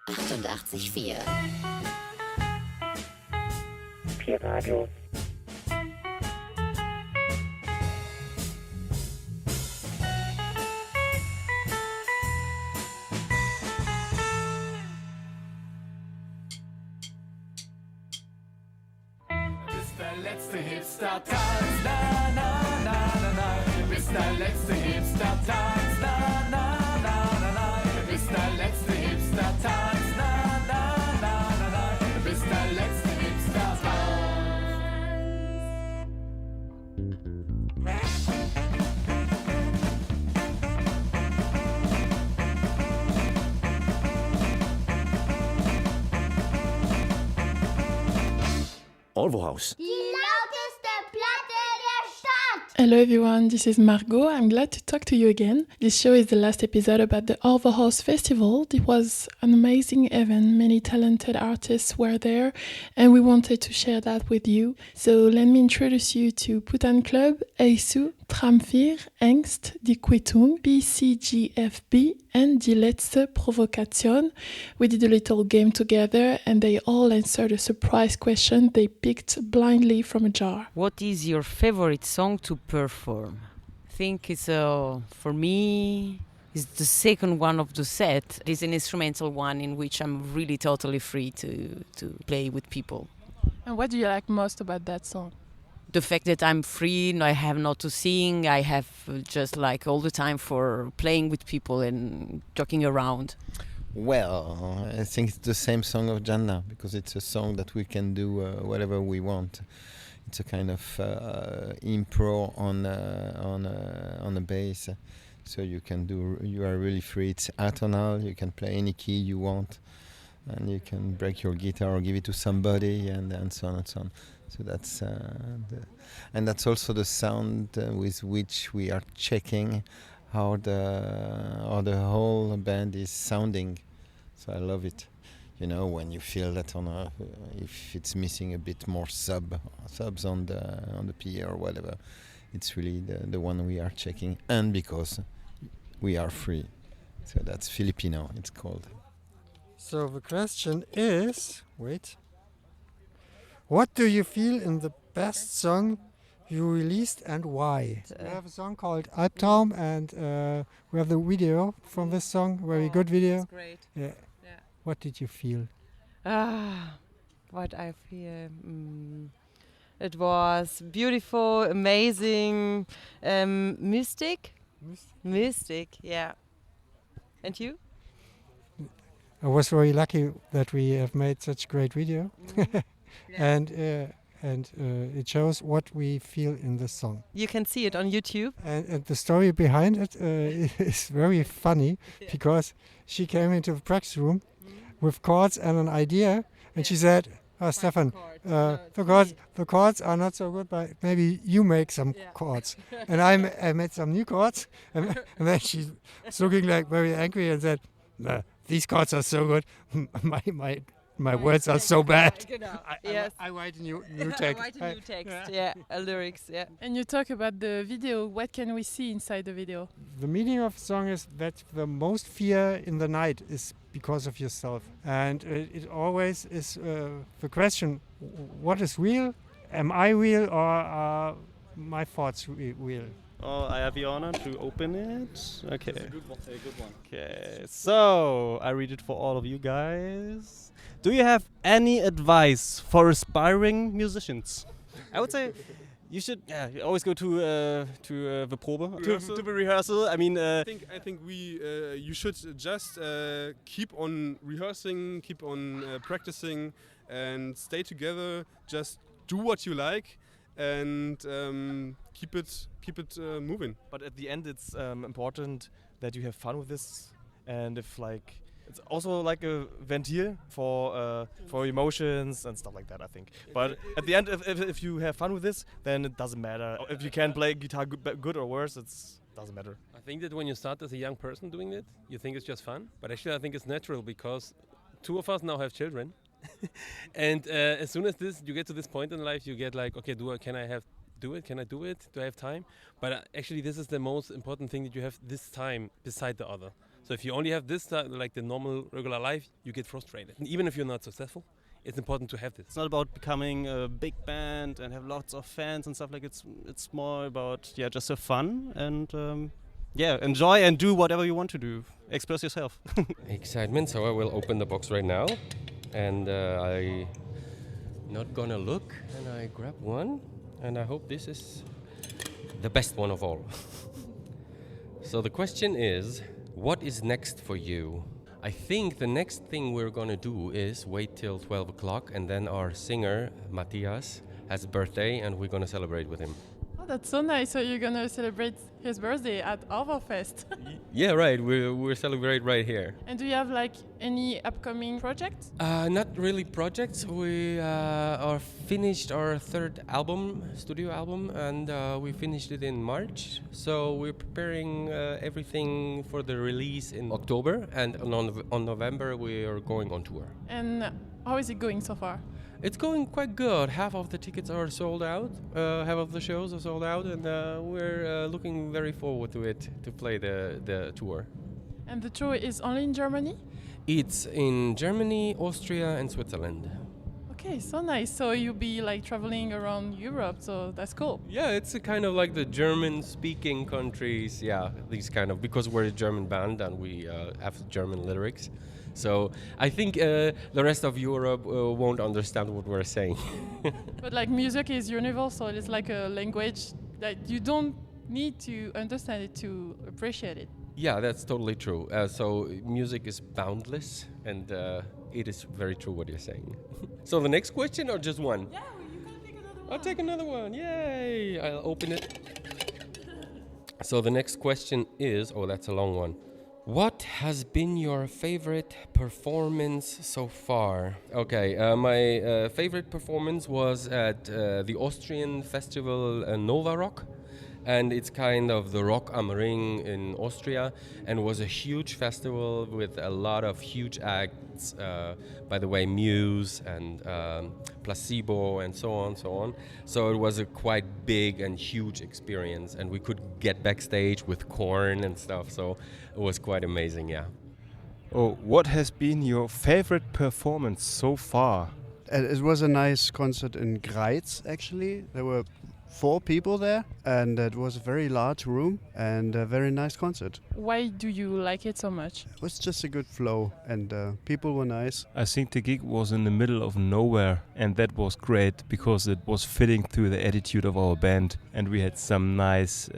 88,4. P-Radio. Der letzte Hipster-Tanz, na, na, na, na, na. Du bist der letzte Hipster-Tanz, na, na, na, na, na. Du bist der letzte Hipster-Tanz, na, na, na, na, na. Du bist der letzte Hipster-Tanz. ORWOhaus. Die lauteste Platte der Stadt! Hello everyone, this is Margot. I'm glad to talk to you again. This show is the last episode about the ORWOhaus festival. It was an amazing event. Many talented artists were there and we wanted to share that with you. So let me introduce you to Putan Club, Eisu, Tramfir, Angst, Die Quittung, BCGFB and Die Letzte Provokation. We did a little game together and they all answered a surprise question they picked blindly from a jar. What is your favorite song to perform? I think it's for me it's the second one of the set. It's an instrumental one in which I'm really totally free to play with people. And what do you like most about that song? The fact that I'm free, I have not to sing, I have just like all the time for playing with people and talking around. Well, I think it's the same song of Jannah because it's a song that we can do whatever we want. It's a kind of impro on a bass, so you are really free. It's atonal. You can play any key you want, and you can break your guitar or give it to somebody, and so on and so on. So that's that's also the sound with which we are checking how the whole band is sounding. So I love it. You know, when you feel that if it's missing a bit more subs on the PA or whatever, it's really the one we are checking, and because we are free. So that's Filipino, it's called. So the question is, what do you feel in the best song you released and why? We have a song called Albtraum and we have the video from this song, very good video. That's great. Yeah. What did you feel? What I feel? It was beautiful, amazing, mystic, yeah. And you? I was very lucky that we have made such great video. And it shows what we feel in the song. You can see it on YouTube. And the story behind it is very funny because she came into the practice room with chords and an idea, and she said, Stefan, the chords are not so good, but maybe you make some chords. And I made some new chords, and then she's looking like very angry and said, these chords are so good, my words are so bad. I write a new text. Lyrics, yeah. And you talk about the video. What can we see inside the video? The meaning of the song is that the most fear in the night is because of yourself. And it always is the question, what is real? Am I real or are my thoughts real? Oh, I have the honor to open it. Okay. It's a good one. Okay, so I read it for all of you guys. Do you have any advice for aspiring musicians? I would say you should you always go to the Probe, to the rehearsal. I mean, I think you should just keep on rehearsing, keep on practicing, and stay together. Just do what you like, and keep it moving. But at the end, it's important that you have fun with this, and if it's also like a ventil for emotions and stuff like that, I think. But at the end, if you have fun with this, then it doesn't matter. If you can play guitar good or worse, it doesn't matter. I think that when you start as a young person doing it, you think it's just fun. But actually, I think it's natural because two of us now have children. And as soon as you get to this point in life, you get like, okay, can I do it? Can I do it? Do I have time? But actually, this is the most important thing, that you have this time beside the other. So if you only have this, like the normal, regular life, you get frustrated. And even if you're not successful, it's important to have this. It's not about becoming a big band and have lots of fans and stuff like it's more about just have fun and enjoy and do whatever you want to do. Express yourself. Excitement. So I will open the box right now, and I not gonna look, and I grab one, and I hope this is the best one of all. So the question is, what is next for you? I think the next thing we're gonna do is wait till 12 o'clock, and then our singer Matthias has a birthday, and we're gonna celebrate with him. Oh, that's so nice. So you're gonna celebrate his birthday at ORWOhaus. Yeah, right. We're celebrate right here. And do you have like any upcoming projects? Not really projects. We are finished our third album, studio album, and we finished it in March. So we're preparing everything for the release in October, and on November we are going on tour. And how is it going so far? It's going quite good. Half of the tickets are sold out. Half of the shows are sold out, and we're looking very forward to it, to play the tour. And the tour is only in Germany? It's in Germany, Austria, and Switzerland. Okay, so nice. So you'll be like traveling around Europe, so that's cool. Yeah, it's a kind of like the German-speaking countries. Yeah, these kind of, because we're a German band and we have German lyrics. So I think the rest of Europe won't understand what we're saying. But like music is universal. It's like a language that you don't need to understand it to appreciate it. Yeah, that's totally true. So music is boundless, and it is very true what you're saying. So the next question, or just one? Yeah, you can take another one. I'll take another one. Yay! I'll open it. So the next question is, that's a long one. What has been your favorite performance so far? Okay, my favorite performance was at the Austrian festival Nova Rock, and it's kind of the Rock am Ring in Austria, and was a huge festival with a lot of huge acts, by the way, Muse and Placebo and so on. So it was a quite big and huge experience, and we could get backstage with Korn and stuff, so it was quite amazing, yeah. Oh, what has been your favorite performance so far? It was a nice concert in Greiz, actually. There were 4 people there, and it was a very large room and a very nice concert. Why do you like it so much? It was just a good flow, and people were nice. I think the gig was in the middle of nowhere, and that was great because it was fitting to the attitude of our band, and we had some nice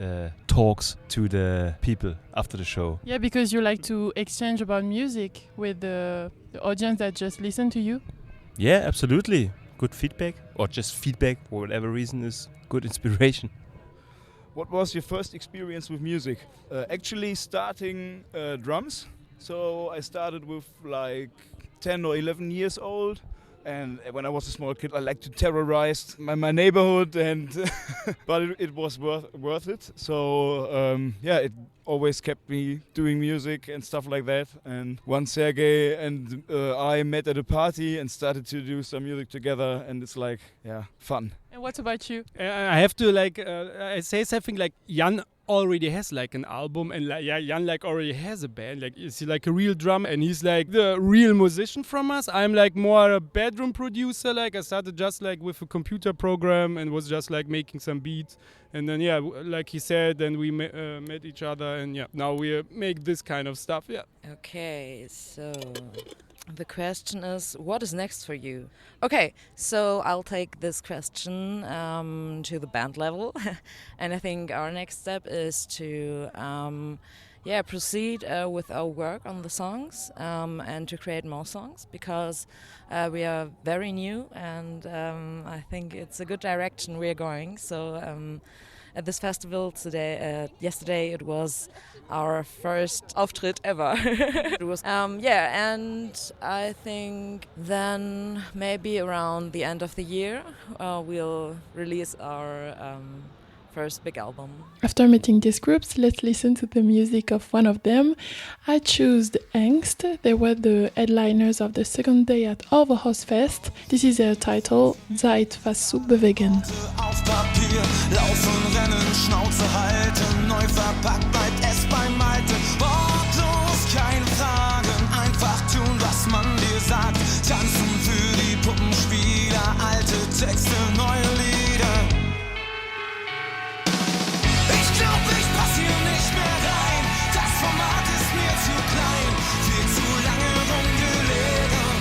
talks to the people after the show. Yeah, because you like to exchange about music with the audience that just listen to you. Yeah, absolutely. Good feedback, or just feedback for whatever reason is good inspiration. What was your first experience with music? Actually starting drums. So I started with like 10 or 11 years old. And when I was a small kid, I liked to terrorize my neighborhood, and but it was worth it. So it always kept me doing music and stuff like that. And once Sergey and I met at a party and started to do some music together, and it's like, fun. And what about you? I have to I say something like Jan already has like an album, and Jan like already has a band. Like, is he like a real drummer, and he's like the real musician from us? I'm like more a bedroom producer. Like, I started just like with a computer program and was just like making some beats, and then like he said, then we met each other, and now we make this kind of stuff. Yeah. Okay, so the question is, what is next for you? Okay, so I'll take this question to the band level. And I think our next step is to proceed with our work on the songs and to create more songs, because we are very new, and I think it's a good direction we're going. So at this festival yesterday it was our first Auftritt ever. It was and I think then maybe around the end of the year we'll release our first big album. After meeting these groups, let's listen to the music of one of them. I choose the Angst. They were the headliners of the second day at ORWOhaus Fest. This is their title, Zeit was zu bewegen. Auf Papier, laufen, rennen, Schnauze halten, neu verpackt bleibt es bei Malte. Wortlos Texte, neue Lieder. Ich glaub, ich pass hier nicht mehr rein. Das Format ist mir zu klein. Viel zu lange rumgelegen.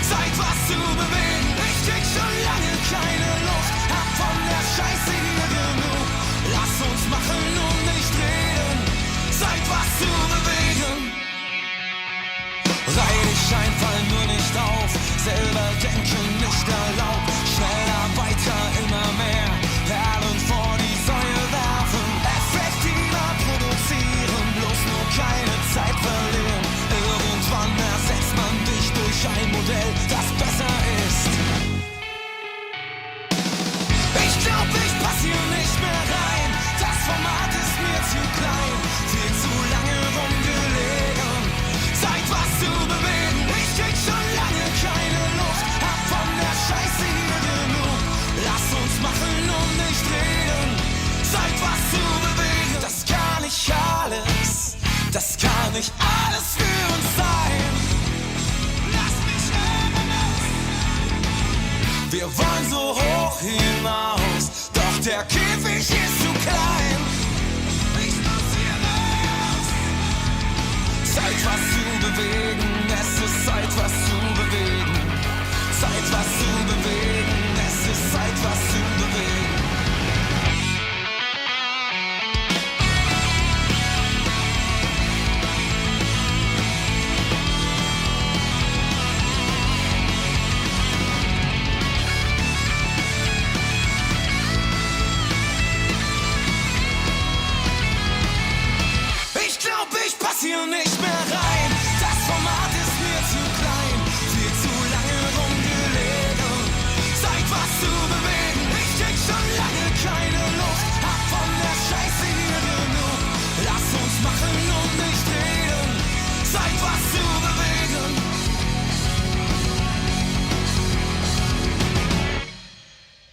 Zeit was zu bewegen. Ich krieg schon lange keine Luft. Hab von der Scheiße hier genug. Lass uns machen und nicht reden. Zeit was zu bewegen. Reih dich ein, fall nur nicht auf. Selber denken nicht erlaubt. Schneller, weiter, immer mehr. Perlen vor die Säule werfen. Effektiver produzieren. Bloß nur keine Zeit verlieren. Irgendwann ersetzt man dich durch ein Modell, das besser ist. Ich glaub, ich pass hier nicht mehr rein. Das Format ist mir zu klein. Viel zu lange rumgelegen. Zeit was zu bewegen. Ich krieg schon lange keine Luft. Hab von der Scheiße hier genug. Lass uns machen und nicht reden. Zeit was zu bewegen. Das kann nicht alles. Das kann nicht alles für uns sein. Lass mich hören. Wir wollen so hoch hinaus. Doch der Käfig ist zu klein. Ich muss hier raus. Zeit was zu bewegen. Es ist Zeit was zu bewegen. Zeit was zu bewegen. Es ist Zeit was zu bewegen. Ich glaub, ich pass hier nicht mehr rein. Das Format ist mir zu klein. Viel zu lange rumgelegen. Zeit was zu bewegen. Ich krieg schon lange keine Luft. Hab von der Scheiße hier genug. Lass uns machen und nicht reden. Zeit was zu bewegen.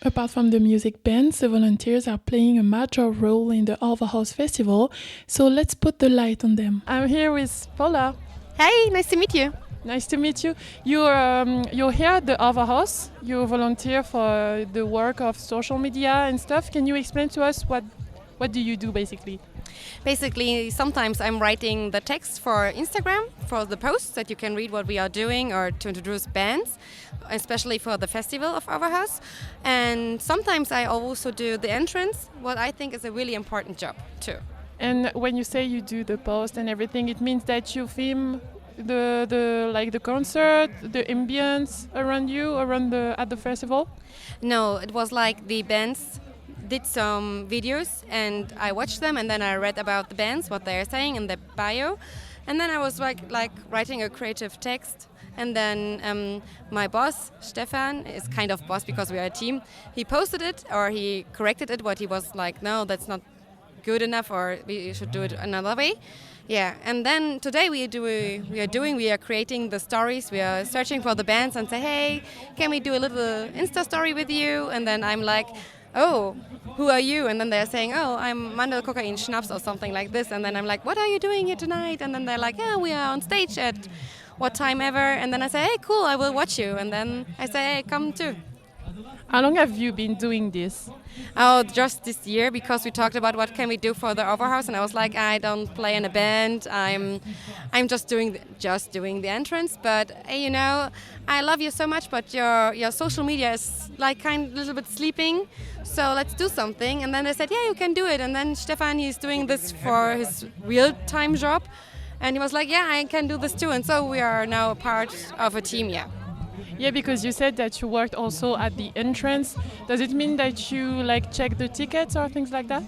Apart from the music bands, the volunteers are playing a major role in the ORWOhaus festival, so let's put the light on them. I'm here with Paula. Hey, nice to meet you. Nice to meet you. You're here at the ORWOhaus. You volunteer for the work of social media and stuff. Can you explain to us what do you do basically? Basically, sometimes I'm writing the text for Instagram, for the posts that you can read what we are doing or to introduce bands, especially for the festival of ORWOhaus. And sometimes I also do the entrance, what I think is a really important job too. And when you say you do the post and everything, it means that you film the concert, the ambience around you, at the festival? No, it was like the bands did some videos and I watched them and then I read about the bands, what they're saying in the bio. And then I was like writing a creative text. And then my boss, Stefan, is kind of boss because we are a team. He posted it or he corrected it, what he was like, no, that's not good enough or we should do it another way. Yeah, and then today we are creating the stories. We are searching for the bands and say, hey, can we do a little Insta story with you? And then I'm like, oh, who are you? And then they're saying, oh, I'm Mandel Kokain Schnaps or something like this. And then I'm like, what are you doing here tonight? And then they're like, yeah, we are on stage at what time ever. And then I say, hey, cool, I will watch you. And then I say, hey, come too. How long have you been doing this? Oh, just this year, because we talked about what can we do for the ORWOhaus, and I was like, I don't play in a band. I'm just doing the entrance. But hey, I love you so much, but your social media is like a little bit sleeping. So let's do something. And then they said, yeah, you can do it. And then Stefan, he's doing this for his real-time job, and he was like, yeah, I can do this too. And so we are now a part of a team. Yeah. Yeah, because you said that you worked also at the entrance. Does it mean that you check the tickets or things like that?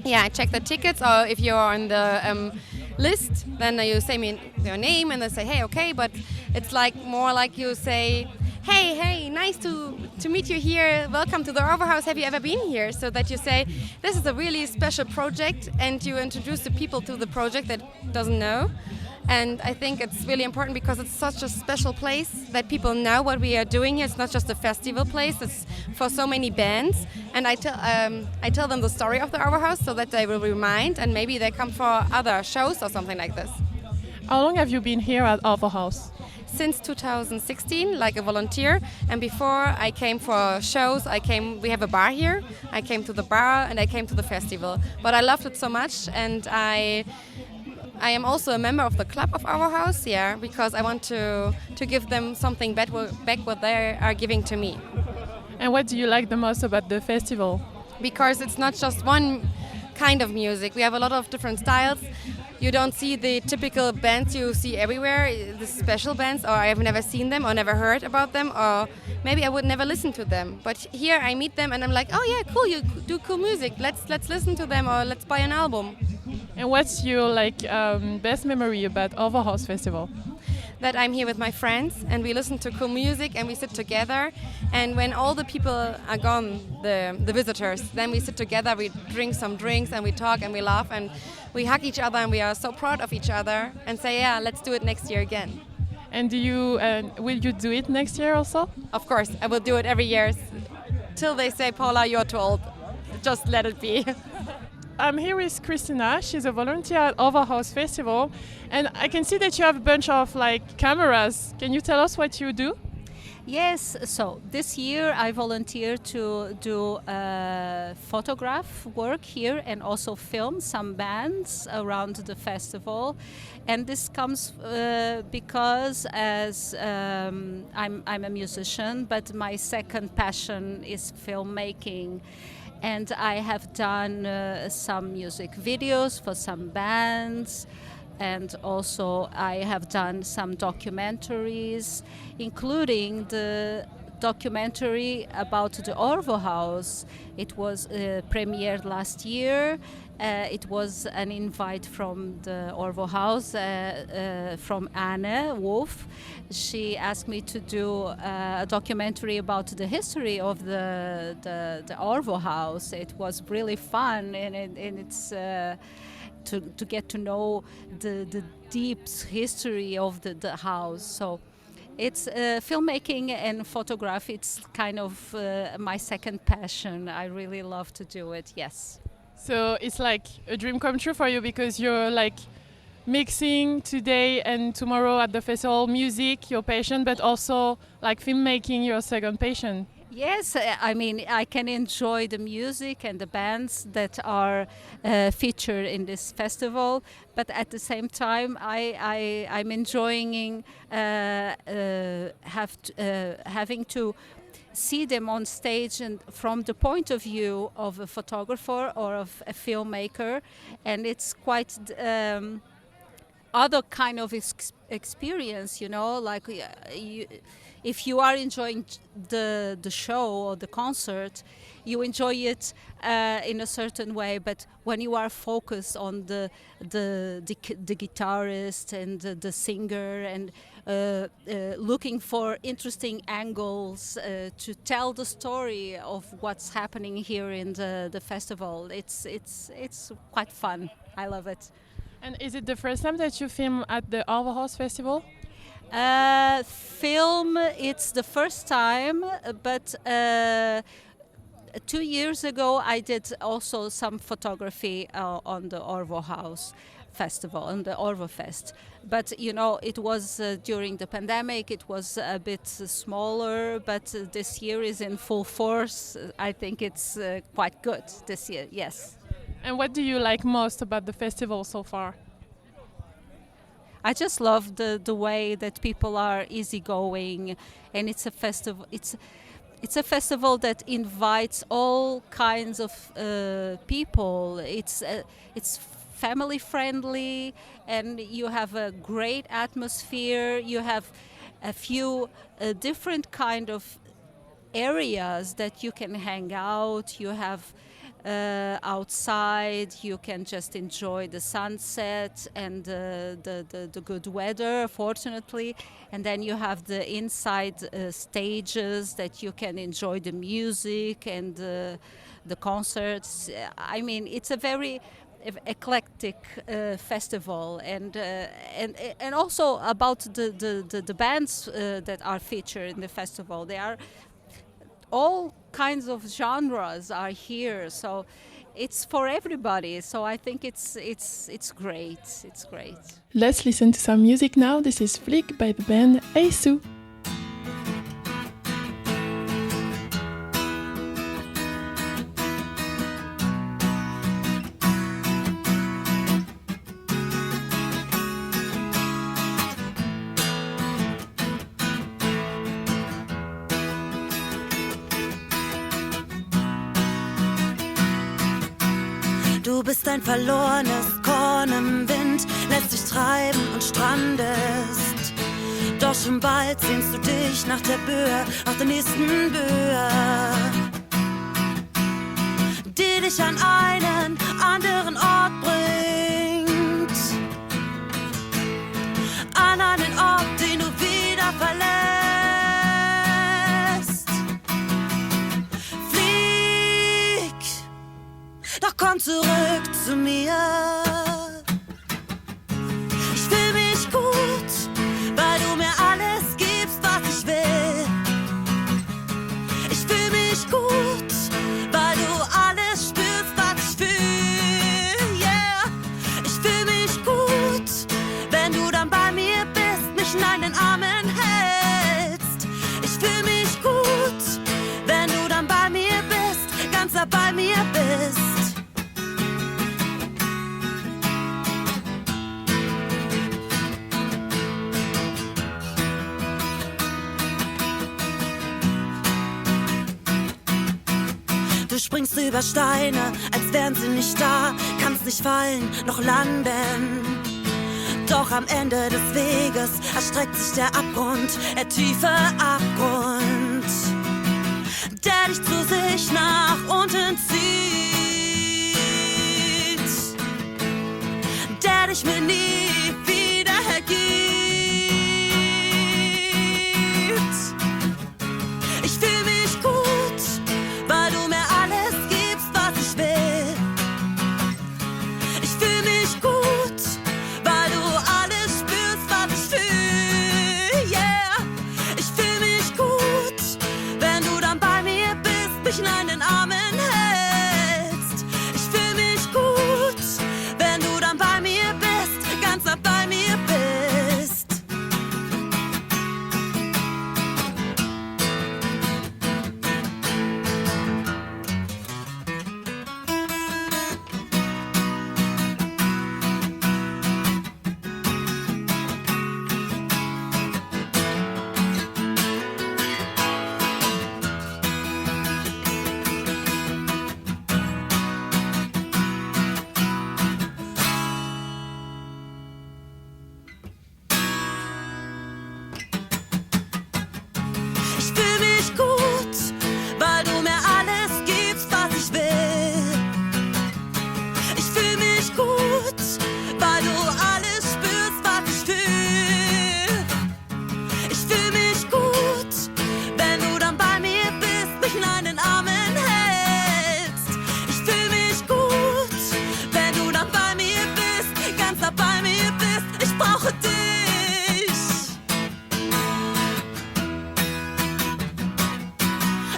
Yeah, I check the tickets, or if you're on the list, then you say me your name and they say, hey, okay, but it's more like you say, hey, nice to meet you here. Welcome to the ORWOhaus. Have you ever been here? So that you say, this is a really special project, and you introduce the people to the project that doesn't know. And I think it's really important because it's such a special place that people know what we are doing here. It's not just a festival place, it's for so many bands. And I tell them the story of the ORWOhaus so that they will remind and maybe they come for other shows or something like this. How long have you been here at ORWOhaus? Since 2016, like a volunteer. And before I came for shows, we have a bar here. I came to the bar and I came to the festival. But I loved it so much, and I am also a member of the club of ORWOhaus, yeah, because I want to give them something back what they are giving to me. And what do you like the most about the festival? Because it's not just one kind of music. We have a lot of different styles. You don't see the typical bands you see everywhere, the special bands, or I have never seen them or never heard about them, or maybe I would never listen to them. But here I meet them and I'm like, oh yeah, cool, you do cool music. Let's listen to them, or let's buy an album. And what's your best memory about ORWOhaus Festival? That I'm here with my friends and we listen to cool music and we sit together, and when all the people are gone, the visitors, then we sit together, we drink some drinks and we talk and we laugh and we hug each other and we are so proud of each other and say, yeah, let's do it next year again. And will you do it next year also? Of course, I will do it every year till they say, Paula, you're too old. Just let it be. I'm here with Christina. She's a volunteer at ORWOhaus Festival, and I can see that you have a bunch of cameras. Can you tell us what you do? Yes, so this year I volunteered to do photograph work here and also film some bands around the festival. And this comes because as I'm a musician, but my second passion is filmmaking. And I have done some music videos for some bands, and also I have done some documentaries, including the documentary about the ORWOhaus. It was premiered last year. It was an invite from the ORWOhaus, from Anne Wolf. She asked me to do a documentary about the history of the ORWOhaus. It was really fun, and it's to get to know the deep history of the house. So it's filmmaking and photography. It's kind of my second passion. I really love to do it, yes. So it's like a dream come true for you, because you're mixing today and tomorrow at the festival, music, your passion, but also filmmaking, your second passion. Yes, I mean, I can enjoy the music and the bands that are featured in this festival, but at the same time, I'm enjoying having to see them on stage and from the point of view of a photographer or of a filmmaker, and it's quite other kind of experience, if you are enjoying the show or the concert, you enjoy it in a certain way, but when you are focused on the guitarist and the singer and looking for interesting angles to tell the story of what's happening here in the festival, it's quite fun. I love it. And is it the first time that you film at the ORWOhaus Festival? Film, it's the first time, but 2 years ago I did also some photography on the ORWOhaus Festival, on the ORWOfest. But it was during the pandemic, it was a bit smaller, but this year is in full force. I think it's quite good this year, yes. And what do you like most about the festival so far? I just love the way that people are easygoing, and it's a festival. It's a festival that invites all kinds of people. It's family friendly, and you have a great atmosphere. You have a few different kind of areas that you can hang out. You have outside, you can just enjoy the sunset and the good weather, fortunately, and then you have the inside stages that you can enjoy the music and the concerts. I mean, it's a very eclectic festival, and also about the bands that are featured in the festival. They are all kinds of genres are here, so it's for everybody. So I think it's great. It's great. Let's listen to some music now. This is Flick by the band Eisu. Du bist ein verlorenes Korn im Wind, lässt dich treiben und strandest. Doch schon bald sehnst du dich nach der Böe, nach der nächsten Böe, die dich an einen anderen Ort bringt. An einen Ort, den du wieder verlässt. Flieg, doch komm zurück zu mir. Ich fühl mich gut, weil du mir alles gibst, was ich will. Ich fühl mich gut, weil du alles spürst, was ich fühl. Yeah, ich fühl mich gut, wenn du dann bei mir bist, mich in deinen Armen hältst. Ich fühl mich gut, wenn du dann bei mir bist, ganz nah bei mir bist. Du springst über Steine, als wären sie nicht da, kannst nicht fallen, noch landen. Doch am Ende des Weges erstreckt sich der Abgrund, der tiefe Abgrund, der dich zu sich nach unten zieht, der dich mir nie wieder ergibt. Ich fühl mich gut, weil du mir alles gibst, was ich will. Ich fühl mich gut, weil du alles spürst, was ich fühl. Yeah, ich fühl mich gut, wenn du dann bei mir bist, mich in deinen Armen hältst. Ich fühl mich gut, wenn du dann bei mir bist, ganz nah bei mir bist. Ich fühl mich gut, weil du mir alles gibst, was ich will. Ich fühl mich gut, weil du alles spürst, was ich fühl. Ich fühl mich gut, wenn du dann bei mir bist, mich in deinen Armen hältst. Ich fühl mich gut, wenn du dann bei mir bist, ganz nah bei mir bist. Ich brauche dich.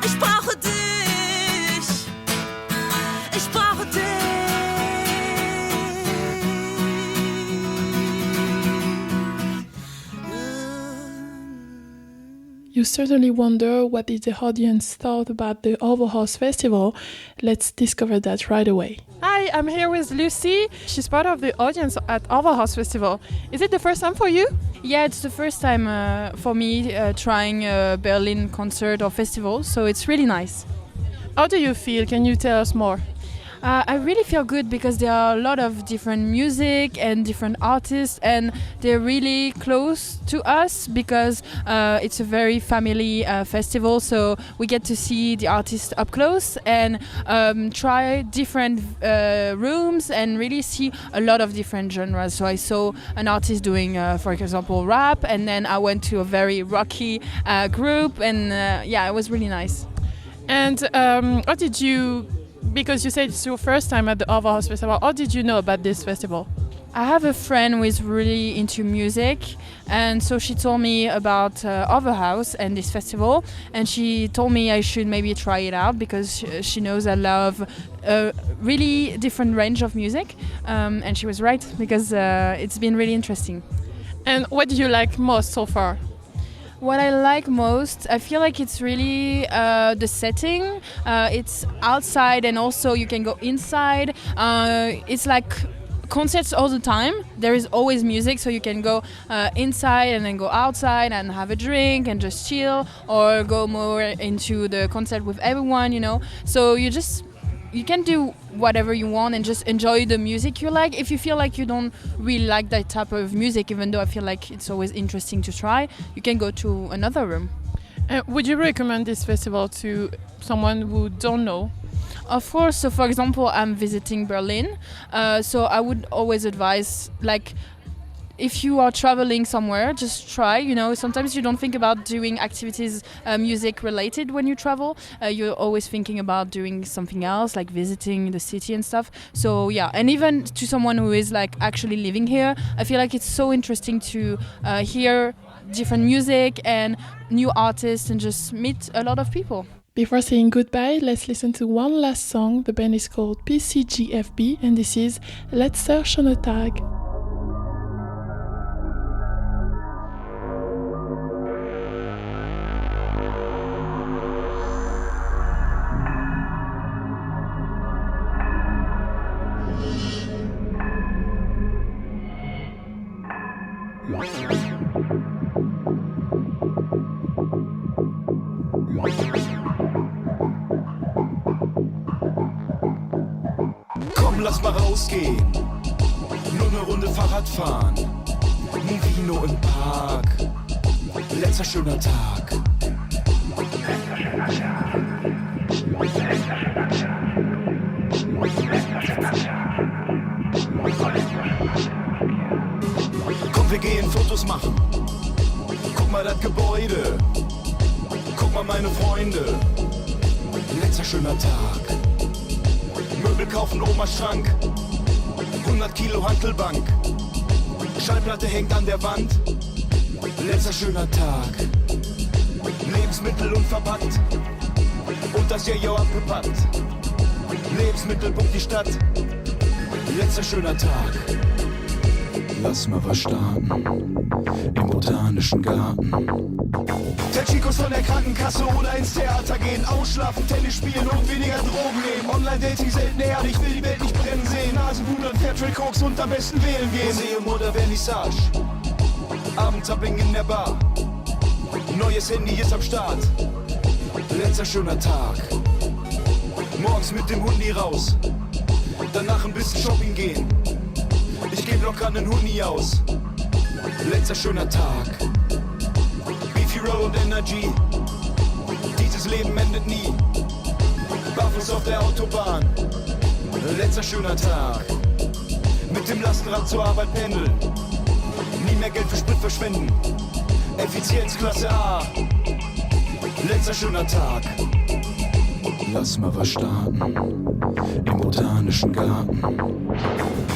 Ich brauche dich. Ich brauche dich. You certainly wonder what did the audience thought about the ORWOhaus festival. Let's discover that right away. Hi, I'm here with Lucy. She's part of the audience at ORWOhaus Festival. Is it the first time for you? Yeah, it's the first time for me trying a Berlin concert or festival, so it's really nice. How do you feel? Can you tell us more? I really feel good because there are a lot of different music and different artists, and they're really close to us because it's a very family festival, so we get to see the artists up close and try different rooms and really see a lot of different genres. So I saw an artist doing, for example, rap, and then I went to a very rocky group, and yeah, it was really nice. And how did you, because you said it's your first time at the ORWOhaus Festival, how did you know about this festival? I have a friend who is really into music, and so she told me about ORWOhaus and this festival, and she told me I should maybe try it out because she knows I love a really different range of music, and she was right because it's been really interesting. And what do you like most so far? What I like most, I feel like it's really the setting. It's outside and also you can go inside. It's like concerts all the time. There is always music, so you can go inside and then go outside and have a drink and just chill, or go more into the concert with everyone, you know. So you can do whatever you want and just enjoy the music you like. If you feel like you don't really like that type of music, even though I feel like it's always interesting to try, you can go to another room. Would you recommend this festival to someone who don't know? Of course. So for example, I'm visiting Berlin, so I would always advise, like, if you are traveling somewhere, just try, you know. Sometimes you don't think about doing activities music related when you travel. You're always thinking about doing something else, like visiting the city and stuff. So yeah, and even to someone who is like actually living here, I feel like it's so interesting to hear different music and new artists and just meet a lot of people. Before saying goodbye, let's listen to one last song. The band is called PCGFB, and this is Letzter schöner Tag. Komm, lass mal rausgehen, nur eine Runde Fahrrad fahren, ein Vino im Park, letzter schöner Tag. Komm, wir gehen Fotos machen, guck mal das Gebäude, guck mal meine Freunde, letzter schöner Tag. Möbel kaufen, Omas Schrank, 100 Kilo Hantelbank, Schallplatte hängt an der Wand, letzter schöner Tag. Lebensmittel unverpackt und das Jajo abgepackt, Lebensmittelpunkt die Stadt, letzter schöner Tag. Lass mal was starten im botanischen Garten. Technikos von der Krankenkasse oder ins Theater gehen, ausschlafen, Tennis spielen und weniger Drogen nehmen. Online-Dating selten her, ich will die Welt nicht brennen sehen. Nasenblut und Fairtrade Koks und am besten wählen gehen. Museum oder Vernissage, Abendzapping in der Bar, neues Handy ist am Start, letzter schöner Tag. Morgens mit dem Hundi raus, danach ein bisschen shopping gehen. Ich geb locker nen Huni aus, letzter schöner Tag. Beefy Road Energy, dieses Leben endet nie. Barfuß auf der Autobahn, letzter schöner Tag. Mit dem Lastenrad zur Arbeit pendeln, nie mehr Geld für Sprit verschwenden. Effizienzklasse A, letzter schöner Tag. Lass mal was starten im botanischen Garten.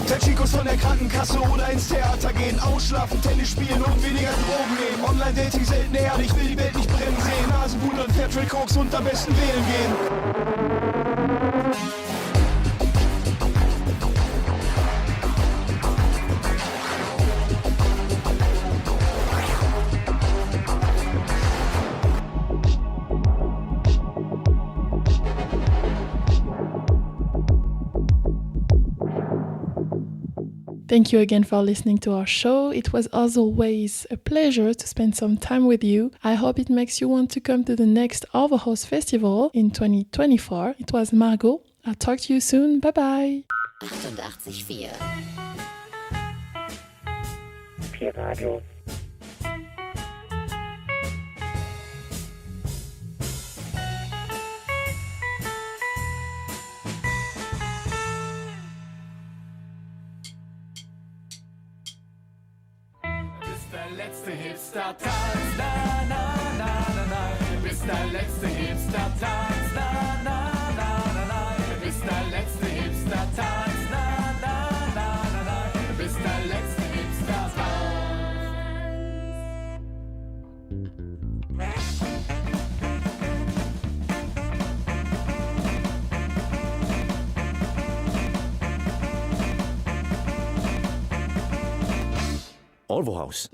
Technikos von der Krankenkasse oder ins Theater gehen, ausschlafen, Tennis spielen und weniger Drogen nehmen. Online-Dating selten her, ich will die Welt nicht brennen sehen. Nasenblut und Fairtrade Koks und am besten wählen gehen. Thank you again for listening to our show. It was as always a pleasure to spend some time with you. I hope it makes you want to come to the next ORWOhaus Festival in 2024. It was Margot. I'll talk to you soon. Bye bye. 88,4 Pi-Radio. Letzte Hipster-Tanz, na na na na na. Bis der letzte Hipster-Tanz, na na na na na. Bis der letzte Hipster-Tanz, na na na na na. Bis der ORWOhaus.